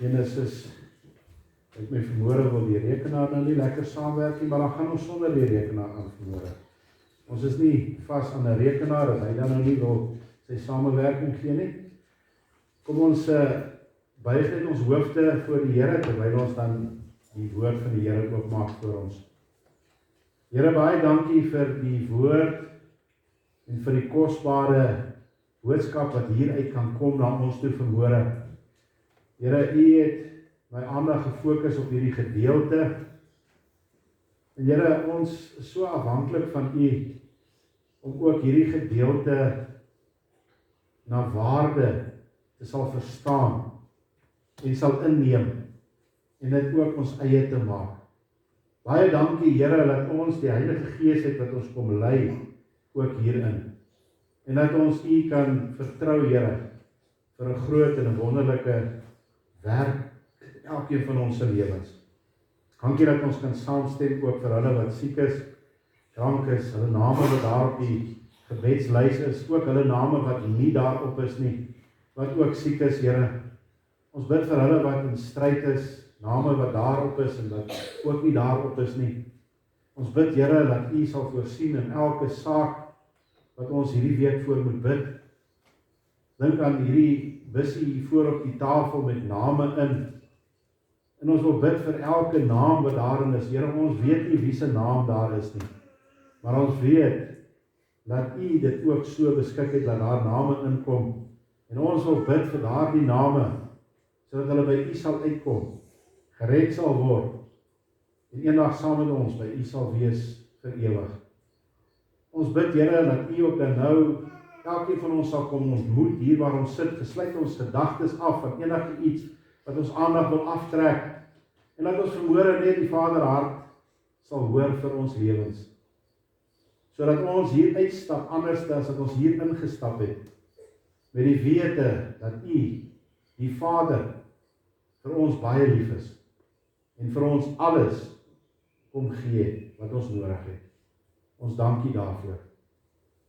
Genesis, ek my vanmôre wil die rekenaar nou nie lekker saamwerk nie, maar dan gaan ons sonder die rekenaar aan vanmôre. Ons is nie vas aan 'n rekenaar, as hy dan nou nie wil sy samewerking gee nie. Kom ons buig net ons hoofde voor die Here, terwyl ons dan die woord van die Here oopmaak voor ons. Here, baie dankie vir die woord en vir die kosbare boodskap wat hieruit kan kom na ons toe vanmôre. Here, U het my aandag gefokus op hierdie gedeelte. En Here, ons is so afhanklik van U om ook hierdie gedeelte na waarde te sal verstaan en sal inneem en dit ook ons eie te maak. Baie dankie Here dat ons die Heilige Gees het wat ons kom lei ook hierin. En dat ons U kan vertrou Here vir 'n groot en 'n wonderlike werk in elkeen van ons se lewens. Dankie dat ons kan saamstem ook vir hulle wat siek is, drank is, hulle name wat daar op die gebedslys is, ook hulle name wat nie daarop is nie, wat ook siek is, Here. Ons bid vir hulle wat in stryd is, name wat daarop is en wat ook nie daarop is nie. Ons bid, Here, dat U sal voorsien in elke saak wat ons hierdie week voor moet bid. Dink aan hierdie bussie hier voor op die tafel met name in. En ons wil bid vir elke naam wat daarin is. Here, ons weet nie wie se naam daar is nie. Maar ons weet dat U dit ook so beskik het dat daar name inkom. En ons wil bid vir daardie name sodat hulle by U sal uitkom, gered sal word en eendag saam met ons by U sal wees vir ewig. Ons bid, Here, dat U ook dan nou elkeen van ons sal kom ontmoet hier waar ons sit, gesluit ons gedagtes af van enige iets wat ons aandag wil aftrek en dat ons vanmôre net die Vader hart sal hoor vir ons lewens. Sodat ons hier uitstap anders as wat ons hier ingestap het, met die wete dat U, die Vader, vir ons baie lief is en vir ons alles kom gee wat ons nodig het. Ons dankie daarvoor.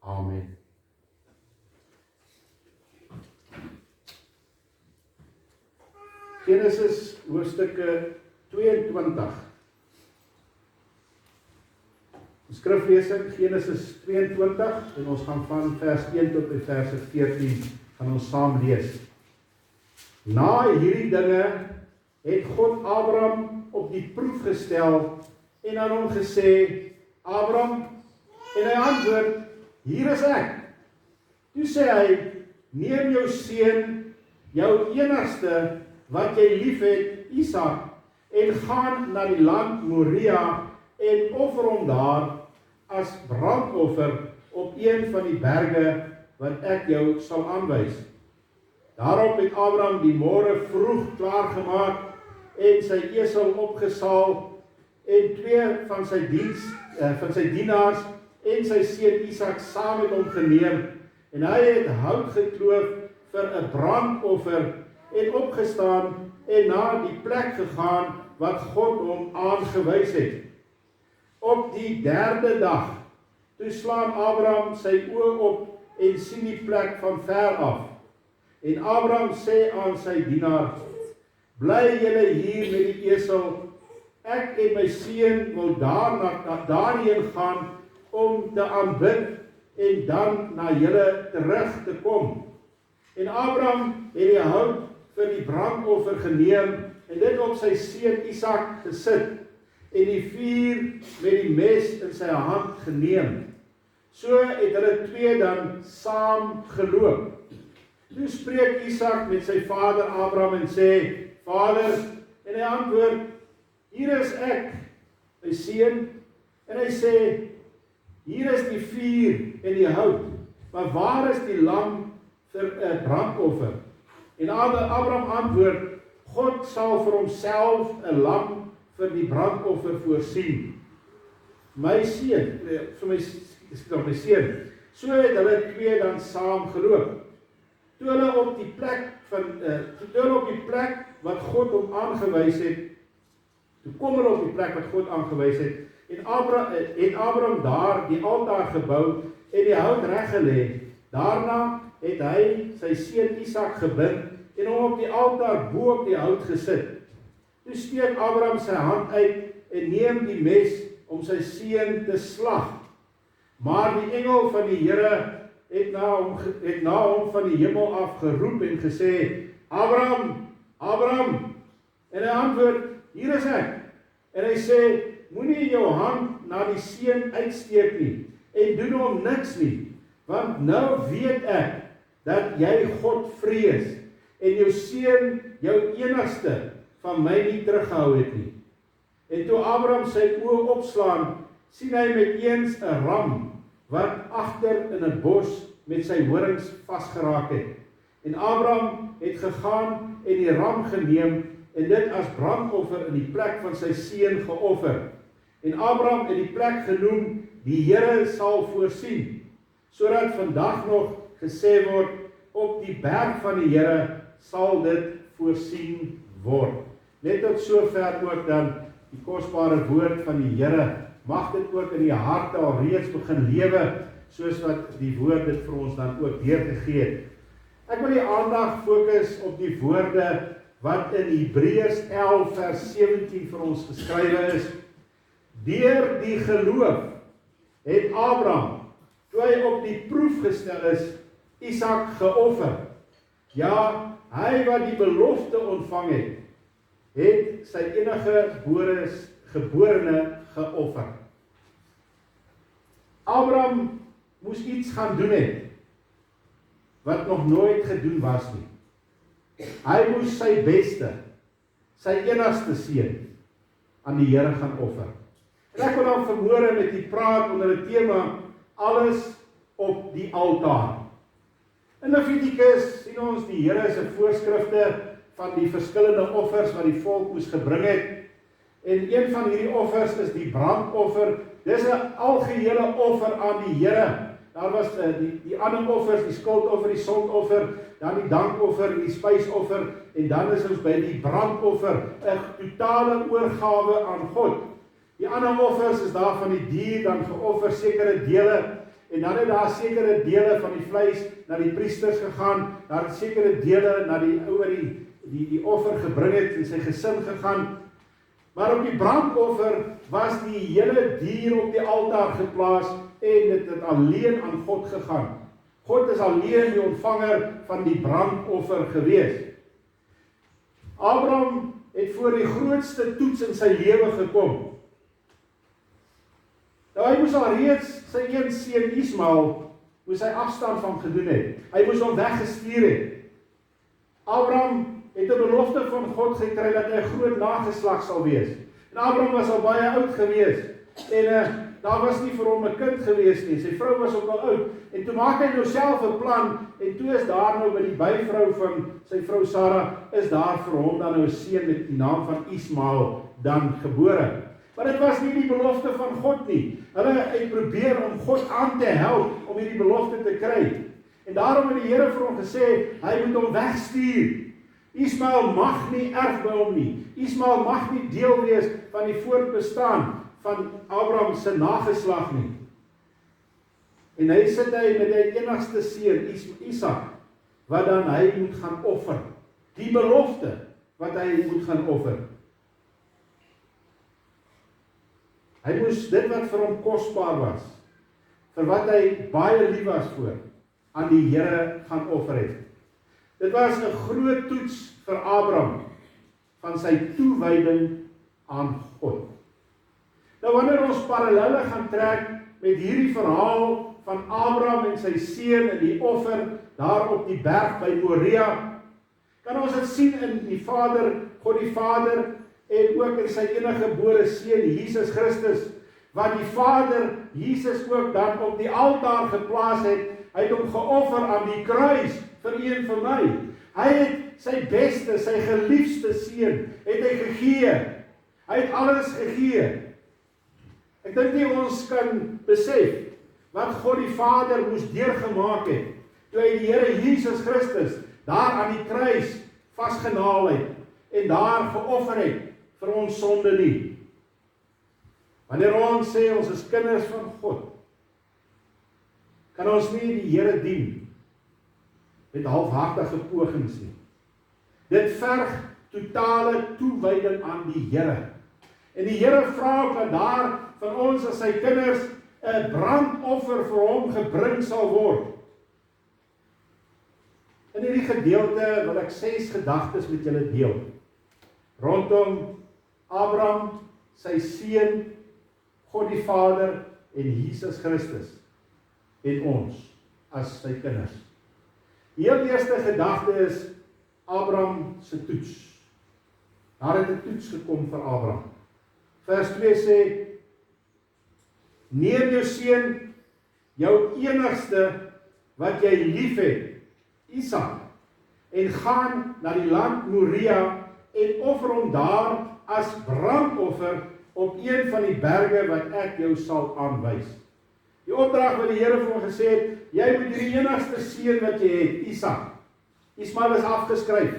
Amen. Genesis hoofstukke 22. Skriflesing Genesis 22 en ons gaan van vers 1 tot by vers 14 gaan ons saam lees. Na hierdie dinge het God Abraham op die proef gestel en aan hom gesê, Abraham, en hy antwoord, hier is ek. Toe sê hy, neem jou seun, jou enigste wat jy lief het, Isak, en gaan na die land Moria en offer hom daar as brandoffer op een van die berge wat ek jou sal aanwys. Daarop het Abraham die môre vroeg klaargemaak en sy esel opgesaal en 2 van sy dienaars en sy seun Isak saam met hom geneem en hy het hout gekloof vir 'n brandoffer en opgestaan en na die plek gegaan wat God hom aangewys het. Op die 3de dag, toe slaan Abraham sy oë op en sien die plek van ver af. En Abraham sê aan sy dienaar, bly julle hier met die esel, ek en my seun wil daarheen gaan om te aanbid en dan na julle terug te kom. En Abraham het die hout vir die brandoffer geneem en dit op sy seun Isak gesit en die vuur met die mes in sy hand geneem. So het hulle 2 dan saam geloop. Toe spreek Isak met sy vader Abraham en sê, Vader, en hy antwoord, hier is ek, my seun, en hy sê, hier is die vuur en die hout, maar waar is die lam vir 'n brandoffer? En Abraham antwoord, God sal vir homself 'n lam vir die brandoffer voorsien. My seun, vir my seun. So het hulle 2 dan saam geloop. Toe hulle op die plek wat God hom aangewys het, toe kom hulle op die plek wat God aangewys het, en Abraham daar die altaar gebou en die hout reggelê. Daarna het hy sy seun Isak gebind en hom op die altaar bo op die hout gesit. Toe steek Abraham sy hand uit en neem die mes om sy seun te slag. Maar die engel van die Here het na hom van die hemel af geroep en gesê, Abraham, Abraham, en hy antwoord, hier is ek. En hy sê, moenie jou hand na die seun uitsteek nie, en doen hom niks nie, want nou weet ek, dat jy God vrees, en jou seun, jou enigste, van my nie teruggehou het nie. En toe Abraham sy oë opslaan, sien hy met eens 'n ram, wat agter in 'n bos met sy horings vasgeraak het. En Abraham het gegaan en die ram geneem, en dit as brandoffer in die plek van sy seun geoffer. En Abraham het die plek genoem, die Here sal voorsien, sodat vandag nog gesê word, op die berg van die Here sal dit voorsien word. Net tot sover ook dan die kosbare woord van die Here, mag dit ook in die harte al reeds begin lewe, soos wat die woord dit vir ons dan ook deurgegee het. Ek wil die aandag fokus op die woorde wat in Hebreërs 11 vers 17 vir ons geskrywe is. Deur die geloof het Abraham, toe hy op die proef gestel is, Isak geoffer. Ja, hy wat die belofte ontvang het sy enige geborene geoffer. Abraham moes iets gaan doen het, wat nog nooit gedoen was nie. Hy moes sy beste, sy enigste seun, aan die Here gaan offer. En ek wil dan vanmôre met u praat onder die tema, alles op die altaar. In Levitikus sien ons die Here se voorskrifte van die verskillende offers wat die volk moes gebring het. En een van hierdie offers is die brandoffer. Dis 'n algehele offer aan die Here. Daar was die ander offers, die skuldoffer, die sondoffer, dan die dankoffer, die spysoffer, en dan is ons by die brandoffer, 'n totale oorgawe aan God. Die ander offers is daar van die dier dan geoffer, sekere dele, en dan het daar sekere dele van die vleis na die priesters gegaan, daar het sekere dele na die ou wat die offer gebring het en sy gesin gegaan. Maar op die brandoffer was die hele dier op die altaar geplaas en dit het alleen aan God gegaan. God is alleen die ontvanger van die brandoffer gewees. Abraham het voor die grootste toets in sy lewe gekom. Nou hy moes al reeds sy een seun Ismael moes hy afstand van gedoen het. Hy moes hom weggestuur het. Abraham het 'n belofte van God gekry dat hy 'n groot nageslag sal wees. En Abraham was al baie oud gewees. En daar was nie vir hom 'n kind gewees nie. Sy vrou was ook al oud. En toe maak hy nou self 'n plan. En toe is daar nou by die byvrou van sy vrou Sarah, is daar vir hom dan nou 'n seun met die naam van Ismael dan gebore. Maar dit was nie die belofte van God nie. Hulle het probeer om God aan te help om hierdie belofte te kry. En daarom het die Here vir hom gesê, hy moet hom wegstuur. Ismael mag nie erf by hom nie. Ismael mag nie deel wees van die voortbestaan van Abraham se nageslag nie. En hy sit met die enigste seun, Isak, wat dan hy moet gaan offer. Die belofte wat hy moet gaan offer. Hy moes dit wat vir hom kosbaar was, vir wat hy baie lief was voor, aan die Here gaan offer het. Dit was 'n groot toets vir Abraham, van sy toewyding aan God. Nou wanneer ons parallelle gaan trek met hierdie verhaal van Abraham en sy seun en die offer daar op die berg by Moria, kan ons dit sien in die Vader, God die Vader, en ook in sy enige gebore seun Jesus Christus, wat die Vader Jesus ook dan op die altaar geplaas het. Hy het hom geoffer aan die kruis vir u en vir my. Hy het sy beste, sy geliefde seun, het hy gegee. Hy het alles gegee. Ek dink nie ons kan besef wat God die Vader moes deurgemaak het, toe hy die Here Jesus Christus daar aan die kruis vasgenaal het, en daar geoffer het vir ons sonde nie. Wanneer ons sê ons is kinders van God, kan ons nie die Here dien met halfhartige pogings nie. Dit verg totale toewyding aan die Here. En die Here vra ook dat daar van ons as sy kinders 'n brandoffer vir hom gebring sal word. In hierdie gedeelte wil ek 6 gedagtes met julle deel. Rondom Abraham, sy seun, God die Vader en Jesus Christus en ons as sy kinders. Die heel eerste gedagte is Abraham se toets. Daar het 'n toets gekom vir Abraham. Vers 2 sê, neem jou seun, jou enigste wat jy lief het, Isak, en gaan na die land Moria en offer hom daar as brandoffer op een van die berge wat ek jou sal aanwys. Die opdrag wat die Here vir hom gesê het, jy moet die enigste seun wat jy het, Isak. Ismael is afgeskryf.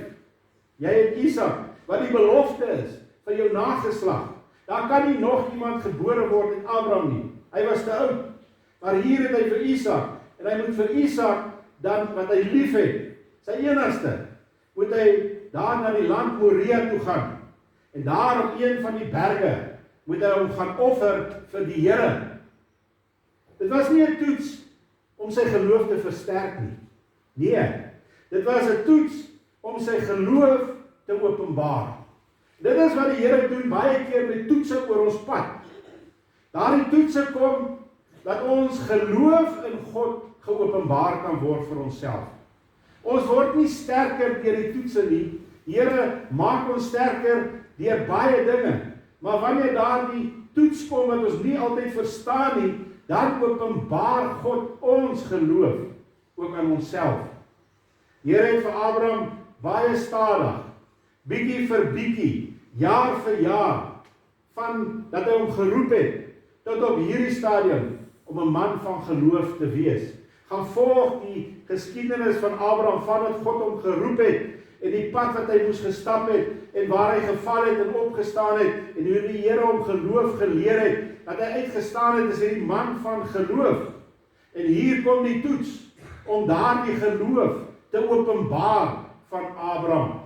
Jy het Isak, wat die belofte is vir jou nageslag. Daar kan nie nog iemand gebore word in Abraham nie. Hy was te oud. Maar hier het hy vir Isak, en hy moet vir Isak dan wat hy lief het, sy enigste, moet hy daar na die land Moria toe gaan. En daar op een van die berge moet hy hom gaan offer vir die Here. Dit was nie 'n toets om sy geloof te versterk nie. Nee, dit was 'n toets om sy geloof te openbaar. Dit is wat die Here doen baie keer met toetse oor ons pad. Daardie toetse kom dat ons geloof in God geopenbaar kan word vir onsself. Ons word nie sterker deur die toetse nie. Here maak ons sterker deur baie dinge. Maar wanneer daardie toets kom wat ons nie altyd verstaan nie, dan openbaar God ons geloof ook aan onsself. Here het vir Abraham baie stadig, bietjie vir bietjie, jaar vir jaar, van dat hy hom geroep het, tot op hierdie stadium, om 'n man van geloof te wees. Gaan volg die geskiedenis van Abraham, vandat God hom geroep het, en die pad wat hy moes gestap het, en waar hy geval het en opgestaan het, en hoe die Here hom geloof geleer het, dat hy uitgestaan het as hierdie man van geloof. En hier kom die toets, om daardie geloof te openbaar van Abraham.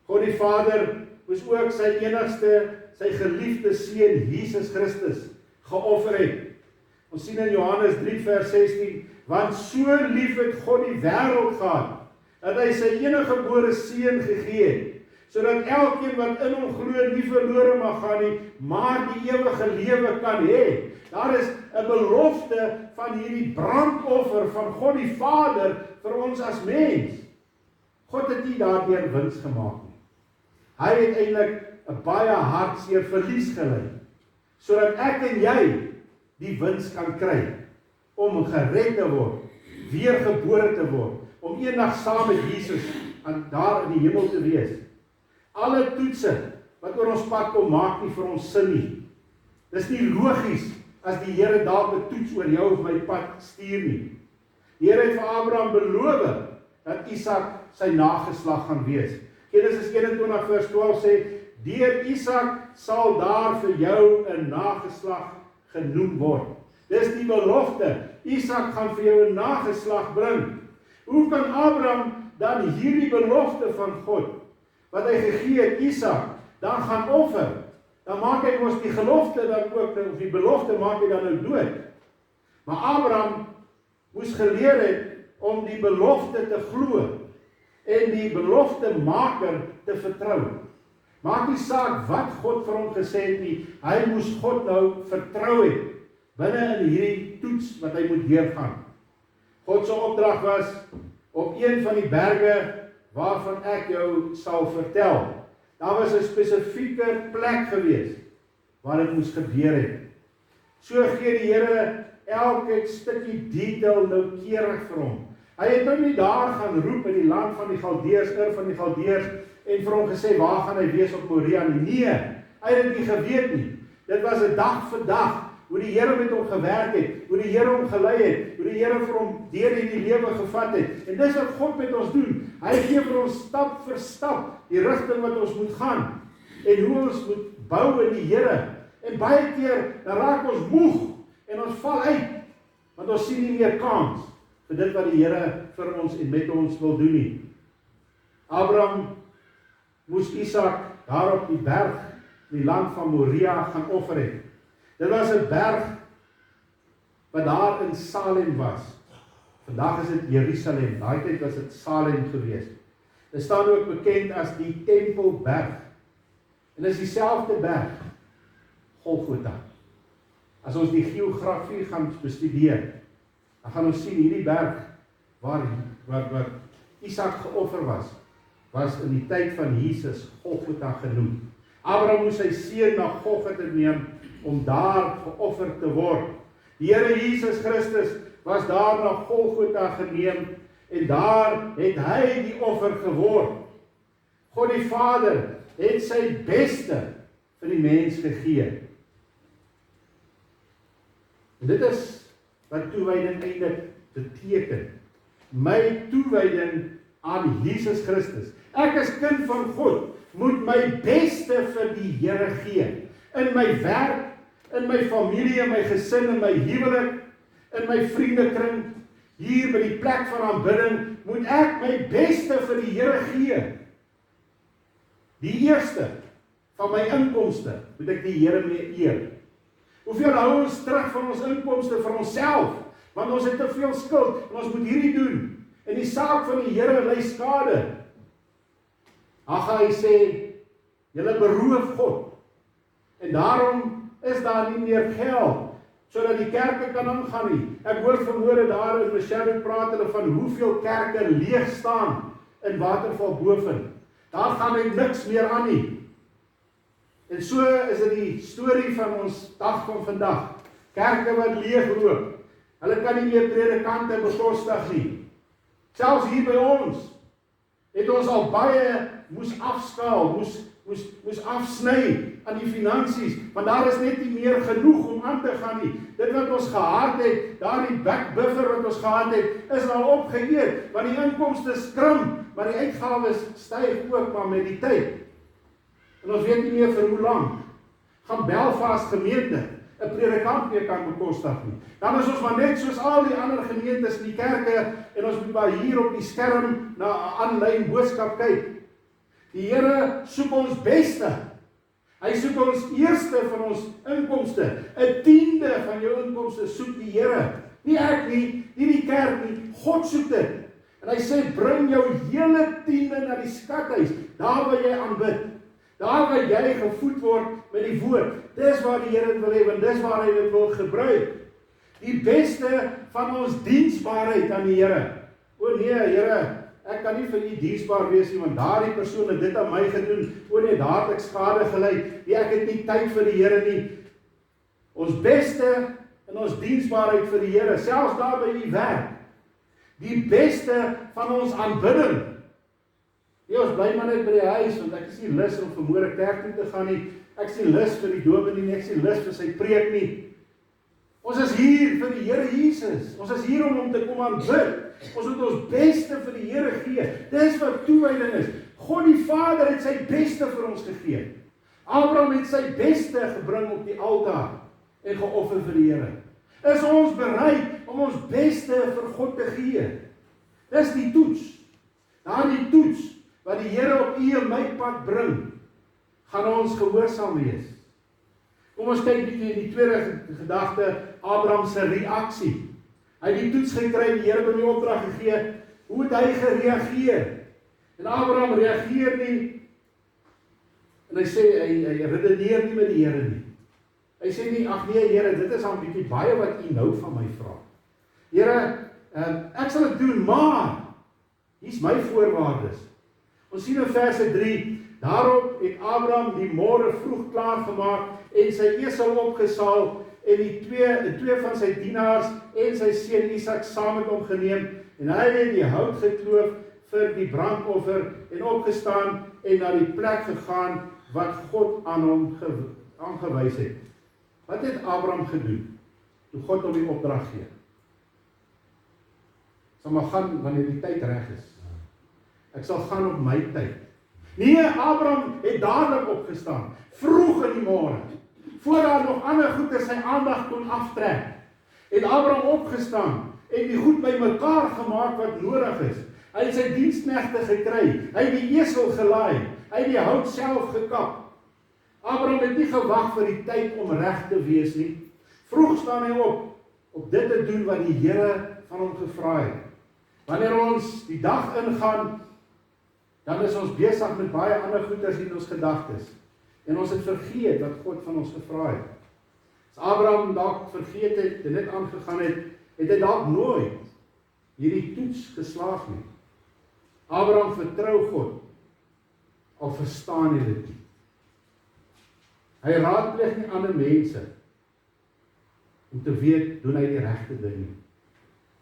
God die Vader moes ook sy enigste, sy geliefde seun Jesus Christus geoffer het. Ons sien in Johannes 3 vers 16, want so lief het God die wêreld gehad, dat hy sy eniggebore seun gegee het, sodat elkeen wat in hom glo nie verlore mag gaan nie, maar die ewige lewe kan hê. Daar is 'n belofte van hierdie brandoffer van God die Vader vir ons as mens. God het nie daardeur wins gemaak nie. Hy het eintlik 'n baie hartseer verlies gelei, sodat ek en jy die wins kan kry, om gered te word, weergebore te word, om eendag saam met Jesus daar in die hemel te wees. Alle toetse wat oor ons pad kom, maak nie vir ons sin nie. Dis nie logies as die Here dalk 'n toets oor jou of my pad stuur nie. Die Here het vir Abraham beloof dat Isak sy nageslag gaan wees. Genesis 21 vers 12 sê, deur Isak sal daar vir jou 'n nageslag genoem word. Dis die belofte. Isak gaan vir jou 'n nageslag bring. Hoe kan Abraham dan hierdie belofte van God, wat hy gegee het, Isak, dan gaan offer? Dan maak hy mos die gelofte dan ook, of die belofte maak hy dan nou dood. Maar Abraham moes geleer het om die belofte te glo en die beloftemaker te vertrou. Maak nie saak wat God vir hom gesê het nie, hy moes God nou vertrou het binne in hierdie toets wat hy moet deurgaan. God se opdrag was op een van die berge waarvan ek jou sal vertel. Daar was 'n spesifieke plek gewees waar dit moes gebeur het. So gee die Here elke stukkie detail noukeurig vir hom. Hy het nou nie daar gaan roep in die land van die Galdeërs, van die Galdeërs, en vir hom gesê, waar gaan hy wees op Moria nie? Nee, hy het dit nie geweet nie. Dit was 'n dag vir dag, hoe die Here met hom gewerk het, hoe die Here hom gelei het, hoe die Here vir hom deur in die lewe gevat het. En dis wat God met ons doen. Hy gee vir ons stap vir stap die rigting wat ons moet gaan, en hoe ons moet bou in die Here. En baie keer, dan raak ons moeg, en ons val uit, want ons sien nie meer kans vir dit wat die Here vir ons en met ons wil doen nie. Abraham moes Isak daar op die berg, in die land van Moria gaan offer het. Dit was 'n berg wat daar in Salem was. Vandag is dit Jerusalem, daai tyd was dit Salem gewees. Dit staan ook bekend as die Tempelberg. En dit is dieselfde berg, Golgotha. As ons die geografie gaan bestudeer, dan gaan ons sien hierdie berg waar Isak geoffer was in die tyd van Jesus Golgotha genoem. Abraham moes sy seun na Golgotha neem om daar geoffer te word. Die Here Jesus Christus was daar na Golgotha geneem en daar het hy die offer geword. God die Vader het sy beste vir die mens gegee. En dit is wat toewyding eintlik beteken. My toewyding aan Jesus Christus. Ek is kind van God, moet my beste vir die Here gee. In my werk, in my familie, in my gesin, in my huwelik, in my vriendekring, hier by die plek van aanbidding, moet ek my beste vir die Here gee. Die eerste van my inkomste moet ek die Here mee eer. Hoeveel hou ons terug van ons inkomste vir onsself? Want ons het te veel skuld en ons moet hierdie doen. En die saak van die Here ly skade. Haggai sê, julle beroof God. En daarom is daar nie meer geld, sodat die kerke kan aangaan nie. Ek hoor vanmôre daar in Michelle praat hulle van hoeveel kerke leeg staan in Waterval Boven. Daar gaan net niks meer aan nie. En so is dit die storie van ons dag van vandag. Kerke wat leegloop. Hulle kan nie meer predikante bekostig nie. Selfs hier by ons het ons al baie moes afskaal, moes afsny aan die finansies, want daar is net nie meer genoeg om aan te gaan nie. Dit wat ons gehad het, daardie backbuffer wat ons gehad het, is nou opgeëet, want die inkomste skrimp, maar die uitgawes styg ook maar met die tyd. En ons weet nie meer vir hoe lank gaan Belfast gemeente 'n predikant weer kan bekostig nie. Dan is ons maar net soos al die ander gemeentes in die kerke en ons moet maar hier op die skerm na 'n aanlyn boodskap kyk. Die Here soek ons beste. Hy soek ons eerste van ons inkomste. 'n Tiende van jou inkomste soek die Here. Nie ek nie die kerk nie. God soek dit. En hy sê bring jou hele tiende na die skathuis, daar waar jy aanbid. Daar waar jy gevoed word met die woord. Dis waar die Here wil hê, want dis waar hy dit wil gebruik. Die beste van ons diensbaarheid aan die Here. O nee, Here, ek kan nie vir u diensbaar wees nie, want daardie persoon het dit aan my gedoen. O nee, daar het ek skade gely. Nee, ek het nie tyd vir die Here nie. Ons beste in ons diensbaarheid vir die Here, selfs daar by u werk. Die beste van ons aanbidding. Nee, ons bly maar net by die huis, want ek is nie lus om vanmôre kerk toe te gaan nie. Ek is nie lus vir die dominee nie, ek is nie lus vir sy preek nie. Ons is hier vir die Here Jesus. Ons is hier om hom te kom aanbid. Ons moet ons beste vir die Here gee. Dis wat toewyding is. God die Vader het sy beste vir ons gegee. Abraham het sy beste gebring op die altaar en geoffer vir die Here. Is ons bereid om ons beste vir God te gee? Dis die toets. Daardie toets wat die Here op u en my pad bring, gaan ons gehoorsaam wees. Kom ons kyk bietjie in die tweede gedagte, Abraham se reaksie. Hy het die toets gekry, die Here het hom die opdrag gegee, hoe het hy gereageer? En Abraham reageer nie, en hy sê, hy redeneer nie met die Here nie. Hy sê nie, ag nee Here, dit is al bietjie baie wat u nou van my vra. Here, ek sal dit doen, maar hier's my voorwaardes. Ons sien in verse 3, daarop het Abraham die môre vroeg klaar gemaak en sy esel opgesaal en twee van sy dienaars en sy seun Isak saam met hom geneem en hy het die hout gekloof vir die brandoffer en opgestaan en na die plek gegaan wat God aan hom aangewys het. Wat het Abraham gedoen toe God hom die opdrag gee? Sal maar gaan wanneer die tyd reg is. Ek sal gaan op my tyd. Nee, Abraham het dadelik opgestaan, vroeg in die môre, voor daar nog ander goede sy aandag kon aftrek. Het Abraham opgestaan en die goed bymekaar gemaak wat nodig is. Hy het sy diensknegte gekry. Hy het die esel gelaai. Hy het die hout self gekap. Abraham het nie gewag vir die tyd om reg te wees nie. Vroeg staan hy op dit te doen wat die Here van hom gevra het. Wanneer ons die dag ingaan, dan is ons besig met baie ander goeders in ons gedagtes. En ons het vergeet wat God van ons gevra het. As Abraham dalk vergeet het en dit aangegaan het, het hy dalk nooit hierdie toets geslaag nie. Abraham vertrou God, al verstaan hy dit nie. Hy raadpleeg nie ander mense om te weet, doen hy die regte ding nie.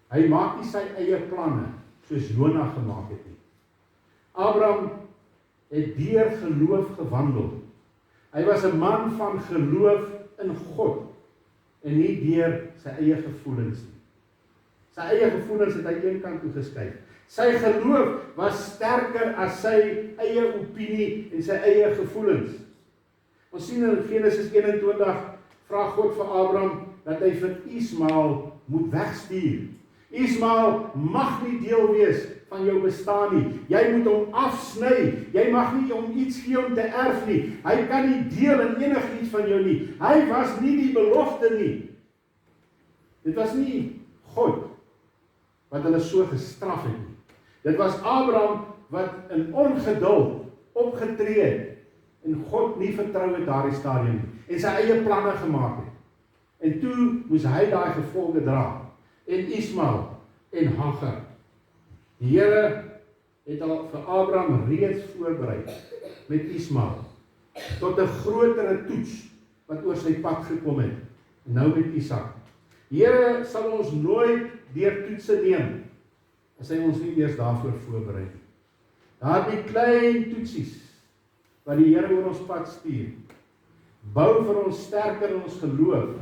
Hy maak nie sy eie planne, soos Jona gemaak het nie. Abraham het deur geloof gewandel. Hy was 'n man van geloof in God, en nie deur sy eie gevoelens nie. Sy eie gevoelens het hy een kant toe geskuif. Sy geloof was sterker as sy eie opinie en sy eie gevoelens. Ons sien in Genesis 21, vra God vir Abraham, dat hy vir Ismael moet wegstuur. Ismael mag nie deel wees van jou bestaan nie. Jy moet hom afsny. Jy mag nie hom iets gee om te erf nie. Hy kan nie deel in enigiets van jou nie. Hy was nie die belofte nie. Dit was nie God wat hulle so gestraf het nie. Dit was Abraham wat in ongeduld opgetree het en God nie vertrou het daardie stadium nie, en sy eie planne gemaak het. En toe moes hy daai gevolge dra. En Ismael en Hagar. Die Here het al vir Abraham reeds voorberei met Ismael tot 'n grotere toets wat oor sy pad gekom het. En nou met Isak. Die Here sal ons nooit deur toetse neem as hy ons nie eers daarvoor voorberei nie. Daardie klein toetsies wat die Here oor ons pad stuur, bou vir ons sterker in ons geloof.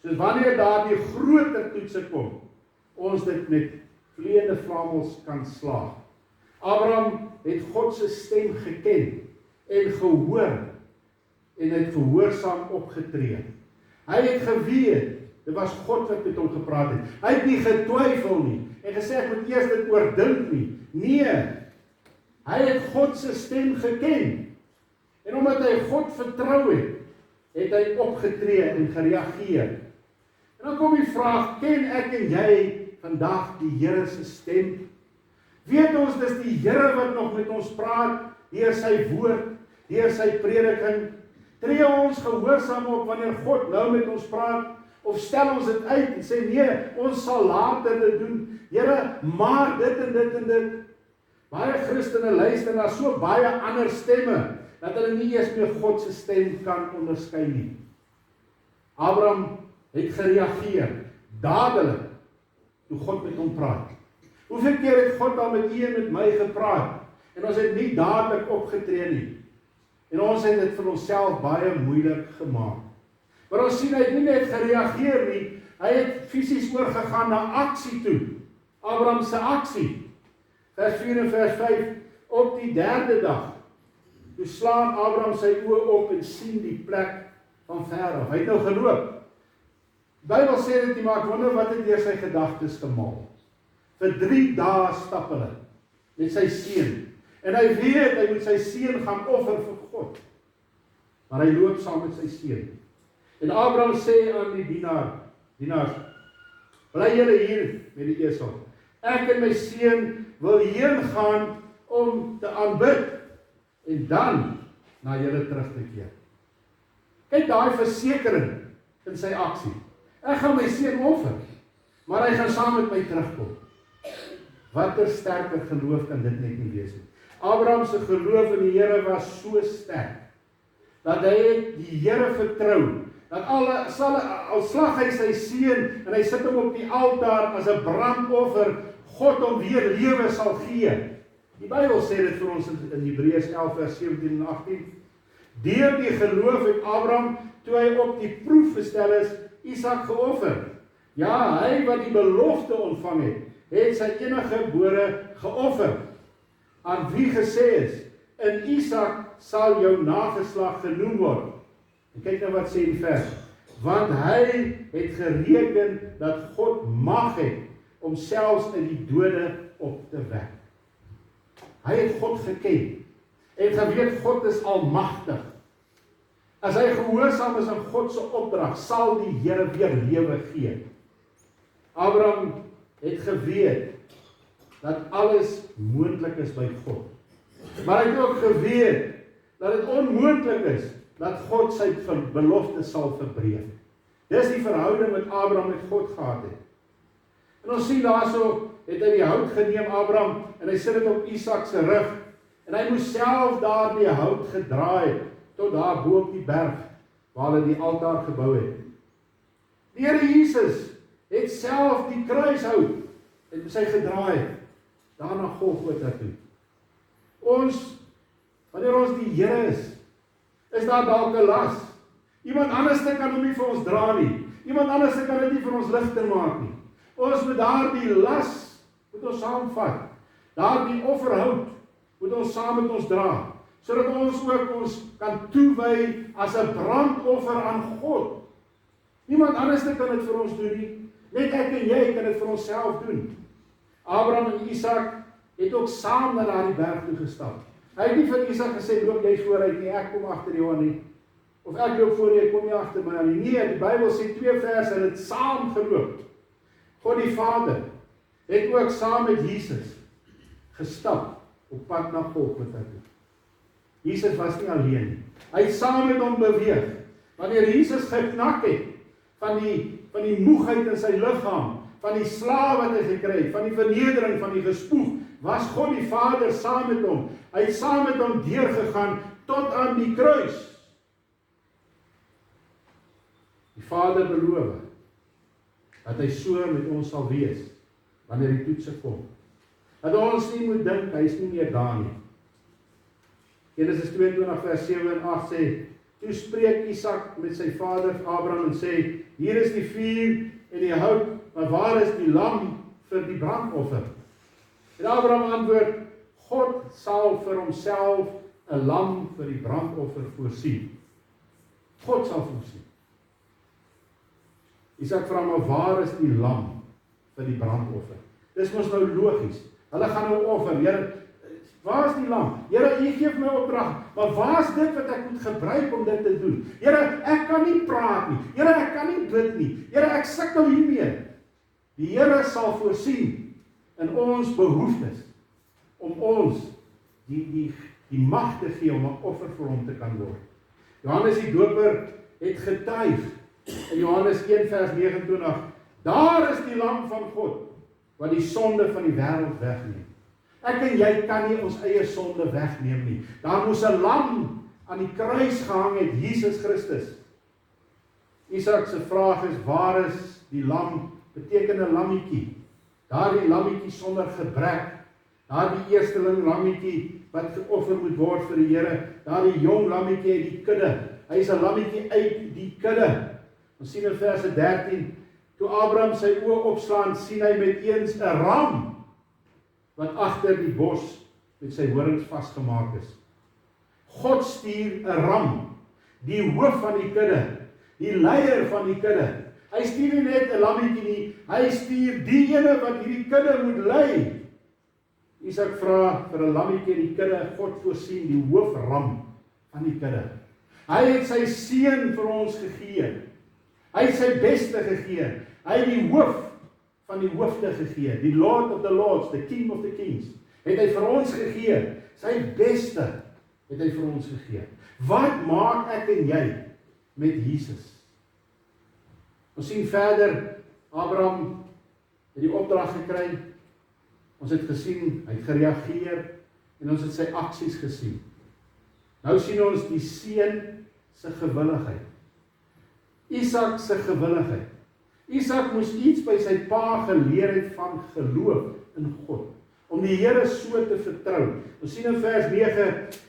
Soos wanneer daardie groter toetse kom, ons dit met vleiende vlamels kan slaag. Abraham het God se stem geken en gehoor en het gehoorsaam opgetree. Hy het geweet, dit was God wat met hom gepraat het. Hy het nie getwyfel nie en gesê ek moet eers dit oordink nie. Nee, hy het God se stem geken. En omdat hy God vertrou het, het hy opgetree en gereageer. En dan kom die vraag, ken ek en jy vandag die Here se stem? Weet ons dis die Here wat nog met ons praat, deur sy woord, deur sy prediking? Tree ons gehoorsaam op wanneer God nou met ons praat, of stel ons dit uit en sê nee, ons sal later dit doen. Here, maar dit en dit en dit. Baie Christene luister na so baie ander stemme, dat hulle nie eers meer God se stem kan onderskei nie. Abraham het gereageer, dadelik, toe God met hom praat. Hoeveel keer het God al met u en met my gepraat, en ons het nie dadelik opgetree nie. En ons het dit vir onsself baie moeilik gemaak. Maar ons sien, hy het nie net gereageer nie, hy het fisies oorgegaan na aksie toe. Abraham se aksie. Vers 4 en vers 5, op die derde dag, toe slaan Abraham sy oë op en sien die plek van ver af. Hy het nou geloop. Die Bybel sê dit nie, maar ek wonder wat het deur sy gedagtes gemaak. Vir 3 dae stap hulle met sy seun. En hy weet, hy moet sy seun gaan offer vir God. Maar hy loop saam met sy seun. En Abraham sê aan die dienaars, bly julle hier met die esel. Ek en my seun wil heen gaan om te aanbid en dan na julle terug te keer. Kyk daai versekering in sy aksie. Ek gaan my seun offer, maar hy gaan saam met my terugkom. Watter sterker geloof kan dit net nie wees nie. Abraham se geloof in die Here was so sterk, dat hy die Here vertrou, dat al slag hy sy seun en hy sit hom op die altaar as 'n brandoffer, God hom weer lewe sal gee. Die Bybel sê dit vir ons in Hebreërs 11 vers 17 en 18. Deur die geloof het Abraham, toe hy op die proef gestel is, Isak geoffer. Ja, hy wat die belofte ontvang het sy eniggebore geoffer, aan wie gesê is, in Isak sal jou nageslag genoem word. En kyk nou wat sê die vers, want hy het gereken dat God mag het om selfs in die dode op te wek. Hy het God geken, en geweet God is almagtig. As hy gehoorsaam is aan God se opdrag, sal die Here weer lewe gee. Abraham het geweet, dat alles moontlik is by God. Maar hy het ook geweet, dat dit onmoontlik is, dat God sy belofte sal verbreek. Dis die verhouding wat Abraham met God gehad het. En ons sien daarso, het hy die hout geneem, Abraham, en hy sit dit op Isak se rug, en hy moes self daar die hout gedraai, tot daar bo op die berg, waar hulle die altaar gebou het. Die Here Jesus het self die kruishout, het sy gedraai, daar na Golgotha toe. Wanneer ons die Here is daar dalk 'n las. Iemand anders kan hom nie vir ons dra nie. Iemand anders kan dit nie vir ons ligter maak nie. Ons moet daardie las, moet ons saamvat. Daardie offerhout, moet ons saam met ons dra, sodat ons ook ons kan toewy as 'n brandoffer aan God. Niemand anders kan dit vir ons doen nie. Net ek en jy kan dit vir onsself doen. Abraham en Isak het ook saam na daardie berg toe gestap. Hy het nie vir Isak gesê, loop jy vooruit nie, ek kom agter jou aan nie. Of ek loop voor jy, kom jy agter my aan nie. Nee, die Bybel sê 2 verse, hulle het saam geloop. God die Vader het ook saam met Jesus gestap op pad na Golgotha toe. Jesus was nie alleen nie. Hy het saam met hom beweeg. Wanneer Jesus geknak het van die moegheid in sy liggaam, van die slaaf wat hy gekry het, van die vernedering, van die gespoeg, was God die Vader saam met hom. Hy het saam met hom deurgegaan tot aan die kruis. Die Vader beloof dat hy so met ons sal wees wanneer die toetse kom. Dat ons nie moet dink hy is nie meer daar nie. Genesis 22 vers 7 en 8 sê, toe spreek Isak met sy vader Abraham en sê, hier is die vuur en die hout, maar waar is die lam vir die brandoffer? En Abraham antwoord, God sal vir homself 'n lam vir die brandoffer voorsien. God sal voorsien. Isak vra, maar waar is die lam vir die brandoffer? Dis mos nou logies. Hulle gaan nou offer. Here, waar is die lam? Here, U gee my opdrag, maar waar is dit wat ek moet gebruik om dit te doen? Here, ek kan nie praat nie. Here, ek kan nie bid nie. Here, ek sukkel hiermee. Die Here sal voorsien in ons behoeftes om ons die mag te gee om 'n offer vir hom te kan word. Johannes die Doper het getuig in Johannes 1 vers 29, daar is die lam van God wat die sonde van die wêreld wegneem. Ek en jy kan nie ons eie sonde wegneem nie. Daar moes 'n lam aan die kruis gehang het, Jesus Christus. Isak se vraag is, waar is die lam? Beteken 'n lammetjie. Daardie lammetjie sonder gebrek. Daardie eersteling lammetjie wat geoffer moet word vir die Here. Daardie jong lammetjie uit die kudde. Hy is 'n lammetjie uit die kudde. Ons sien in verse 13, toe Abraham sy oë opslaan, sien hy met eens 'n ram wat agter die bos met sy horings vasgemaak is. God stuur 'n ram, die hoof van die kudde, die leier van die kudde. Hy stuur nie net 'n lammetjie nie, hy stuur die ene wat hierdie kudde moet lei. Isak vra vir 'n lammetjie in die kudde, God voorsien die hoofram van die kudde. Hy het sy seun vir ons gegee. Hy het sy beste gegee. Hy het die hoof van die hoofde gegee. Die Lord of the Lords, the King of the Kings. Het hy vir ons gegee. Sy beste het hy vir ons gegee. Wat maak ek en jy met Jesus? Ons sien verder, Abraham het die opdrag gekry. Ons het gesien, hy het gereageer en ons het sy aksies gesien. Nou sien ons die seun se gewilligheid. Isak se gewilligheid. Isak moes iets by sy pa geleer het van geloof in God, om die Here so te vertrou. Ons sien in vers 9,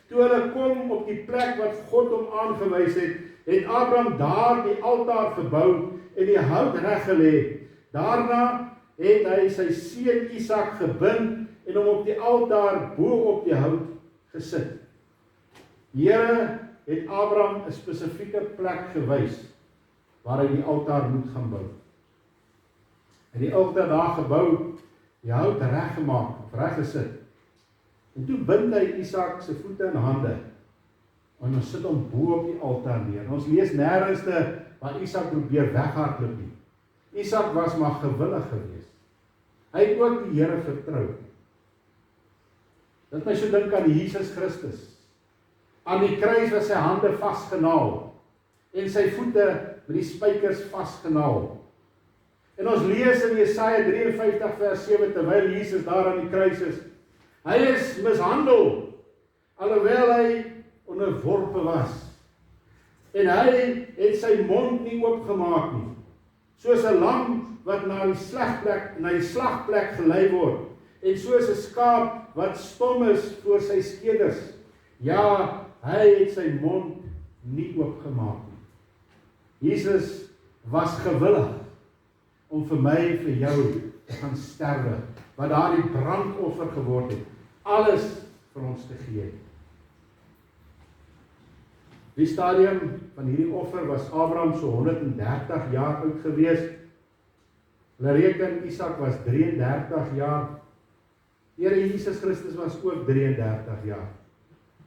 toe hulle kom op die plek wat God hom aangewys het, het Abraham daar die altaar gebou en die hout reggelê. Daarna het hy sy seun Isak gebind en hom op die altaar bo op die hout gesit. Die Here het Abraham 'n spesifieke plek gewys waar hy die altaar moet gaan bou. En die altaar daar gebou, die hout reggemaak, of reggesit. En toe bind hy Isak se voete en hande, en ons sit hom bo op die altaar neer. Ons lees nêrens waar Isak probeer weghardloop nie. Isak was maar gewillig geweest. Hy het ook die Here vertrou. Dit my so dink aan Jesus Christus. Aan die kruis was sy hande vasgenaal en sy voete met die spykers vasgenaal. En ons lees in Jesaja 53 vers 7 terwyl Jesus daar aan die kruis is. Hy is mishandel, alhoewel hy onderworpe was. En hy het sy mond nie oopgemaak nie. Soos 'n lam wat na die slagplek gelei word. En soos 'n skaap wat stom is voor sy skeders. Ja, hy het sy mond nie oopgemaak nie. Jesus was gewillig om vir my en vir jou te gaan sterwe, wat daar die brandoffer geword het, alles vir ons te gee. Die stadium van hierdie offer was Abraham so 130 jaar oud gewees. Hulle reken Isak was 33 jaar. Here Jesus Christus was ook 33 jaar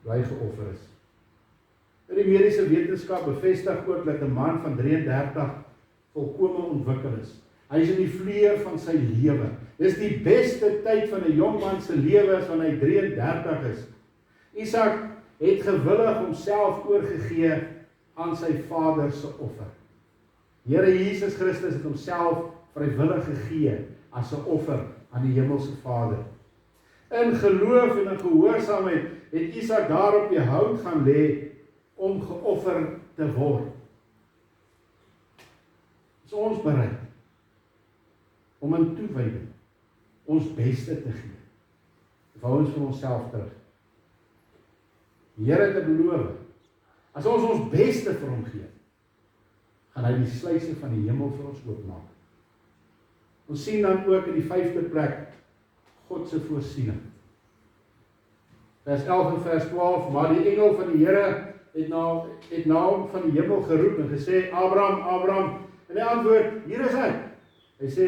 toe hy geoffer is. Die mediese wetenskap bevestig ook dat 'n man van 33 volkome ontwikkel is. Hy is in die vleuer van sy lewe. Dis die beste tyd van 'n jong man se lewe as wanneer hy 33 is. Isak het gewillig homself oorgegee aan sy vader se offer. Here Jesus Christus het homself vrywillig gegee as 'n offer aan die hemelse Vader. In geloof en in gehoorsaamheid het Isak daar op die hout gaan lê om geoffer te word. Is ons bereid om in toewyding ons beste te gee? Of hou ons vir onsself terug? Die Here het beloof, as ons beste vir hom gee, gaan hy die sluise van die hemel vir ons oopmaak. Ons sien dan ook in die 5de plek God se voorsiening. Vers 11 en vers 12, maar die engel van die Here het na hom van die hemel geroep en gesê, Abraham, Abraham, en hy antwoord, hier is ek. Hy sê,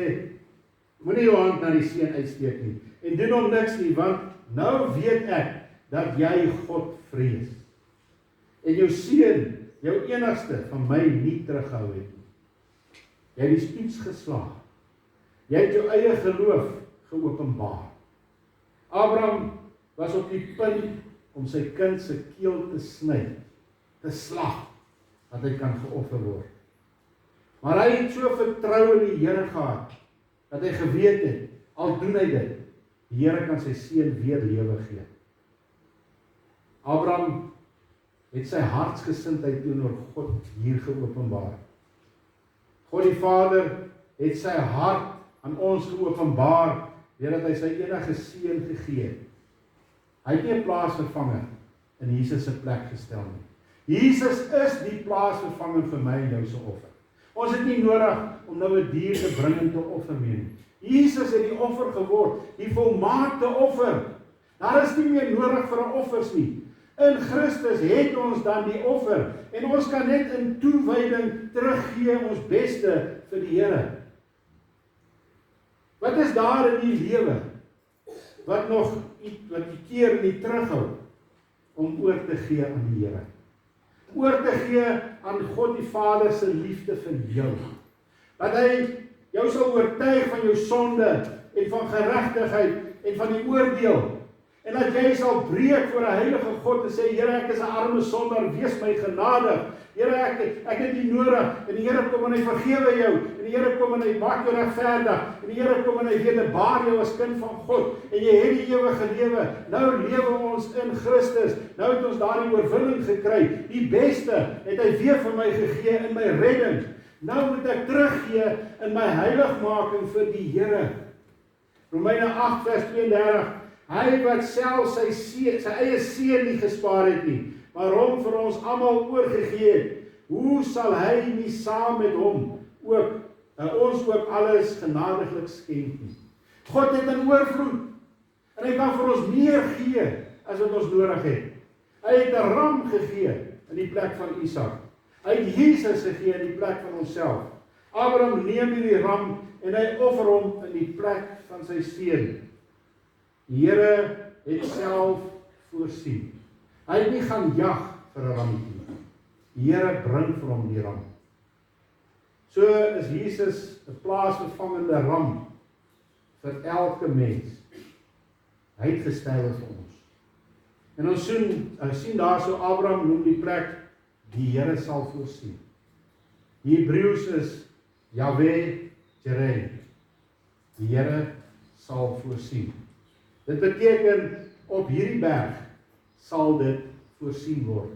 moenie jou hand na die seun uitsteek nie, en doen hom niks nie, want nou weet ek, dat jy God vrees, en jou seun, jou enigste, van my nie teruggehou het nie. Jy het die spies geslaag, jy het jou eie geloof geopenbaar. Abraham was op die punt om sy kind se keel te sny, te slag, dat hy kan geoffer word. Maar hy het so vertrou in die Here gehad, dat hy geweet het, al doen hy dit, die Here kan sy seun weer lewe gee. Abraham het sy hartsgesindheid teenoor God hier geopenbaar. God die Vader het sy hart aan ons geopenbaar, deurdat hy sy enige seun gegee het. Hy het nie 'n plaasvervanger in Jesus se plek gestel nie. Jesus is die plaasvervanger vir my en jou se offer. Ons het nie nodig om nou 'n dier te bring en te offer nie. Jesus het die offer geword, die volmaakte offer. Daar is nie meer nodig vir 'n offers nie. In Christus het ons dan die offer en ons kan net in toewyding teruggee ons beste vir die Here. Wat is daar in die lewe wat die keer nie terughou om oor te gee aan die Here? Oor te gee aan God die Vader se liefde vir jou. Dat hy jou sal oortuig van jou sonde en van geregtigheid en van die oordeel. En dat jy sal breek voor 'n heilige God en sê, Here, ek is 'n arme sondaar, wees my genadig. Here, ek het nie nodig. En die Here kom en hy vergewe jou. En die Here kom en hy maak jou regverdig. En die Here kom en hy wederbaar jou as kind van God. En jy het die ewige lewe. Nou lewe ons in Christus. Nou het ons daardie oorwinning gekry. Die beste het hy weer vir my gegee in my redding. Nou moet ek teruggee in my heiligmaking vir die Here. Romeine 8 vers 32. Hy wat self sy eie seun nie gespaar het nie, maar hom vir ons almal oorgegee het, hoe sal hy nie saam met hom ons ook alles genadiglik skenk nie? God het in oorvloed, en hy kan vir ons meer gee, as wat ons nodig het. Hy het 'n ram gegee, in die plek van Isak. Hy het Jesus gegee, in die plek van onsself. Abraham neem hierdie ram, en hy offer hom in die plek van sy seun. Die Here het self voorsien. Hy het nie gaan jag vir 'n ram nie. Die Here bring vir hom die ram. So is Jesus 'n plaasvervangende ram vir elke mens. Hy het gesterwe vir ons. En ons sien daar so Abraham noem die plek, die Here sal voorsien. Die Hebreëus is Yahweh Jireh. Die Here sal voorsien. Dit beteken, op hierdie berg sal dit voorsien word.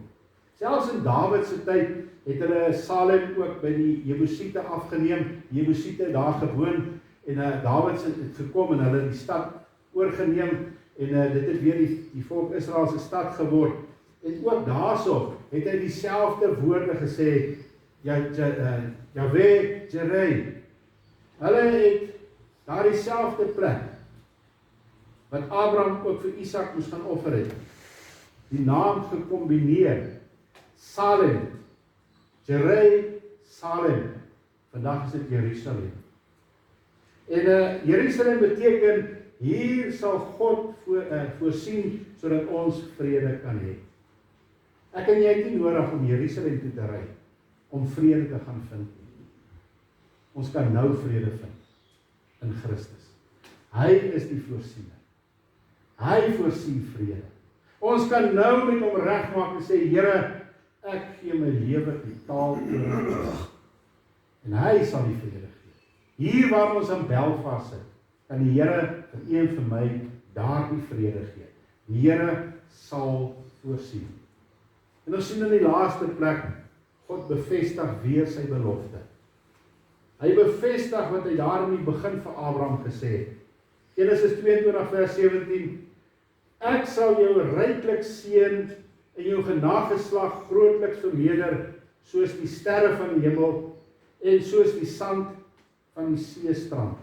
Selfs in Dawid se tyd het hulle Salem ook by die Jebusiete afgeneem. Die Jebusiete het daar gewoon en Dawid het gekom en hulle die stad oorgeneem en dit het weer die volk Israel se stad geword. En ook daarso het hy dieselfde woorde gesê, Yahweh Jireh. Hulle het daar dieselfde plek wat Abraham ook vir Isak moes gaan offer het, die naam gekombineer, Salem, Jireh, Salem. Vandag is dit Jerusalem. En Jerusalem beteken, hier sal God voorsien, sodat ons vrede kan hê. Ek en jy het nie nodig om Jerusalem toe te ry, om vrede te gaan vind. Ons kan nou vrede vind, in Christus. Hy is die voorsiener. Hy voorsien vrede. Ons kan nou met hom regmaak en sê, Here, ek gee my lewe totaal oor. En hy sal die vrede gee. Hier waar ons aan Belfast sit, kan die Here vir u en vir my daardie vrede gee. Die Here sal voorsien. En ons sien in die laaste plek, God bevestig weer sy belofte. Hy bevestig wat hy daar in die begin vir Abraham gesê het. Genesis 22 vers 17, ek sal jou ryklik seën en jou genageslag grootliks vermeerder, soos die sterre van die hemel en soos die sand van die seestrand.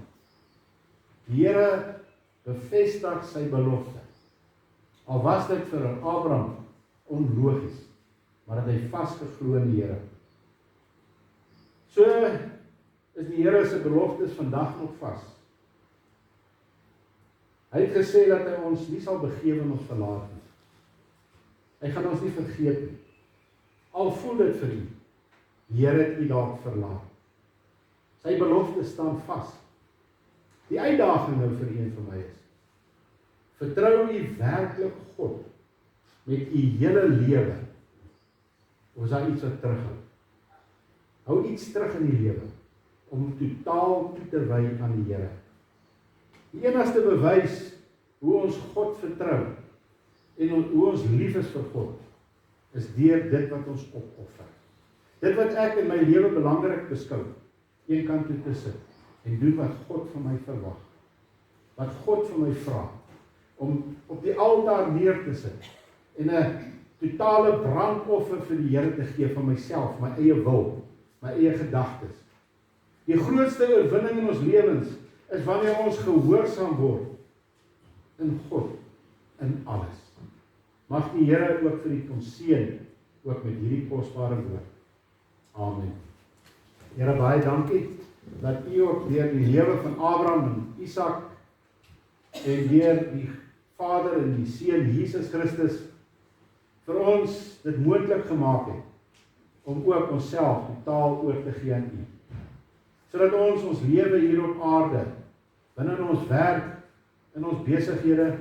Die Here bevestig sy belofte. Al was dit vir Abraham onlogies, maar dat hy vasgeglo in die Here. So is die Here se beloftes vandag nog vas. Hy het gesê dat hy ons nie sal begewe en ons verlaat nie. Hy gaan ons nie vergeet nie. Al voel dit vir u, die Here het u dalk verlaat. Sy beloftes staan vas. Die uitdaging nou vir u en vir my is, vertrou u werklik God met u hele lewe, of is daar iets wat terughou? Hou iets terug in die lewe, om totaal toe te wy aan die Here. Die enigste bewys hoe ons God vertrou en hoe ons lief is vir God, is deur dit wat ons opoffer. Dit wat ek in my lewe belangrik beskou, een kant toe te sit en doen wat God van my verwag. Wat God van my vra, om op die altaar neer te sit en 'n totale brandoffer vir die Here te gee van myself, my eie wil, my eie gedagtes. Die grootste oorwinning in ons lewens is wanneer ons gehoorsaam word in God, in alles. Mag die Here ook vir u ons seën, ook met hierdie kosbare woord. Amen. Here, baie dankie, dat u ook deur die lewe van Abraham en Isak, en deur die Vader en die Seun Jesus Christus, vir ons dit moontlik gemaak het, om ook onsself totaal oor te gee aan u. Sodat ons lewe hier op aarde, binne ons werk, in ons besighede,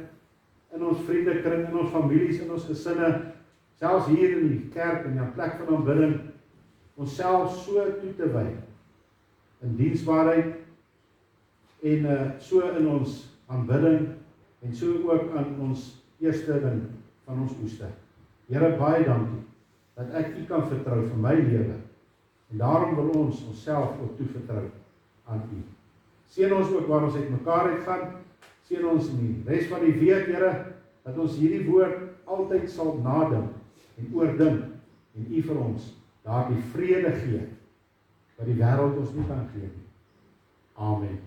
in ons vriendekring, in ons families, in ons gesinne, selfs hier in die kerk, in 'n plek van aanbidding, onsself so toe te wy, in diensbaarheid, en so in ons aanbidding, en so ook aan ons eersteling van ons oeste. Here, baie dankie, dat ek u kan vertrou vir my lewe, en daarom wil ons onsself ook toevertrou aan u. Seën ons ook waar ons uit mekaar uitgaan, seën ons in die res van die week, Here, dat ons hierdie woord altyd sal nadink en oordink, en u vir ons daardie vrede gee, wat die wêreld ons nie kan gee nie. Amen.